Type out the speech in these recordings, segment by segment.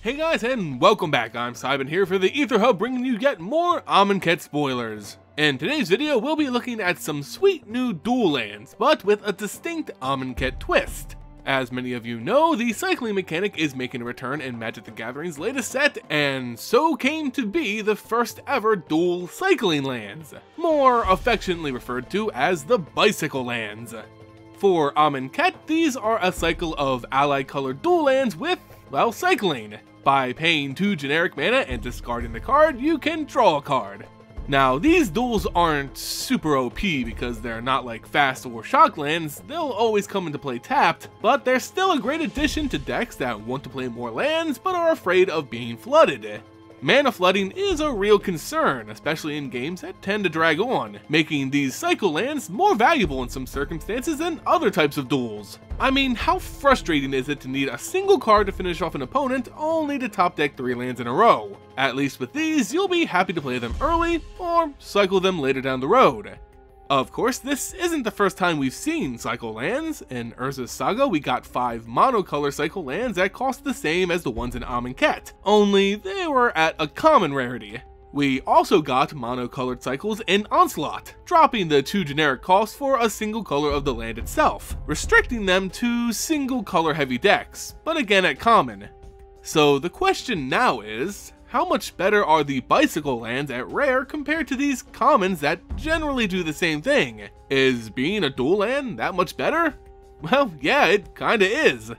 Hey guys, and welcome back. I'm Seiben here for the Aether Hub, bringing you yet more Amonkhet spoilers. In today's video, we'll be looking at some sweet new dual lands, but with a distinct Amonkhet twist. As many of you know, the cycling mechanic is making a return in Magic the Gathering's latest set, and so came to be the first ever dual cycling lands, more affectionately referred to as the bicycle lands. For Amonkhet, these are a cycle of ally-colored dual lands with, well, cycling. By paying 2 generic mana and discarding the card, you can draw a card. Now, these duels aren't super OP because they're not like fast or shock lands, they'll always come into play tapped, but they're still a great addition to decks that want to play more lands but are afraid of being flooded. Mana flooding is a real concern, especially in games that tend to drag on, making these cycle lands more valuable in some circumstances than other types of duels. I mean, how frustrating is it to need a single card to finish off an opponent only to top deck 3 lands in a row? At least with these, you'll be happy to play them early, or cycle them later down the road. Of course, this isn't the first time we've seen cycle lands. In Urza's Saga, we got 5 monocolor cycle lands that cost the same as the ones in Amonkhet, only they were at a common rarity. We also got monocolored cycles in Onslaught, dropping the 2 generic costs for a single color of the land itself, restricting them to single color heavy decks, but again at common. So the question now is, how much better are the bicycle lands at rare compared to these commons that generally do the same thing? Is being a dual land that much better? Well, yeah, it kinda is.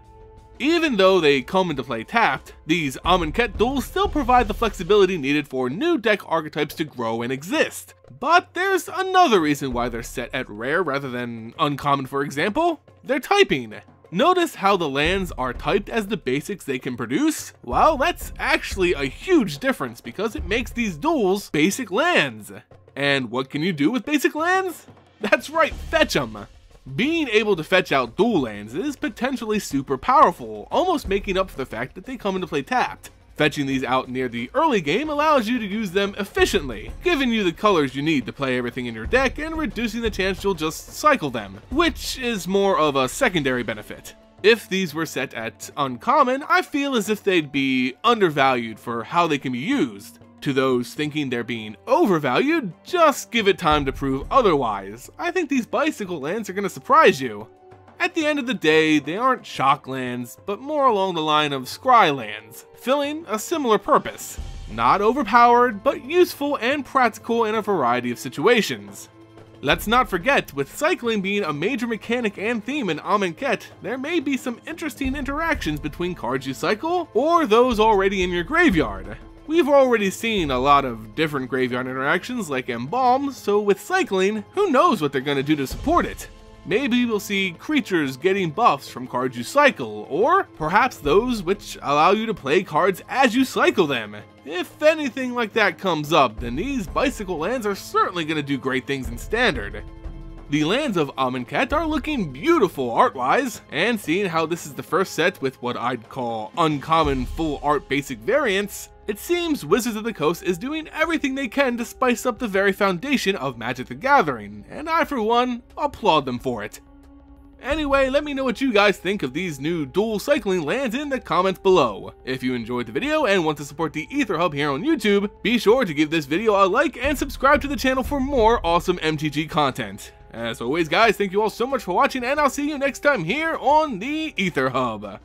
Even though they come into play tapped, these Amonkhet duels still provide the flexibility needed for new deck archetypes to grow and exist. But there's another reason why they're set at rare rather than uncommon, for example. Their typing. Notice how the lands are typed as the basics they can produce? Well, that's actually a huge difference because it makes these duels basic lands. And what can you do with basic lands? That's right, fetch them. Being able to fetch out dual lands is potentially super powerful, almost making up for the fact that they come into play tapped. Fetching these out near the early game allows you to use them efficiently, giving you the colors you need to play everything in your deck and reducing the chance you'll just cycle them, which is more of a secondary benefit. If these were set at uncommon, I feel as if they'd be undervalued for how they can be used. To those thinking they're being overvalued, just give it time to prove otherwise. I think these bicycle lands are going to surprise you. At the end of the day, they aren't shock lands, but more along the line of scry lands, filling a similar purpose. Not overpowered, but useful and practical in a variety of situations. Let's not forget, with cycling being a major mechanic and theme in Amonkhet, there may be some interesting interactions between cards you cycle, or those already in your graveyard. We've already seen a lot of different graveyard interactions like Embalm, so with cycling, who knows what they're going to do to support it? Maybe we'll see creatures getting buffs from cards you cycle, or perhaps those which allow you to play cards as you cycle them. If anything like that comes up, then these bicycle lands are certainly going to do great things in Standard. The lands of Amonkhet are looking beautiful art-wise, and seeing how this is the first set with what I'd call uncommon full art basic variants, it seems Wizards of the Coast is doing everything they can to spice up the very foundation of Magic the Gathering, and I for one applaud them for it. Anyway, let me know what you guys think of these new dual cycling lands in the comments below. If you enjoyed the video and want to support the Aether Hub here on YouTube, be sure to give this video a like and subscribe to the channel for more awesome MTG content. As always guys, thank you all so much for watching, and I'll see you next time here on the Aether Hub.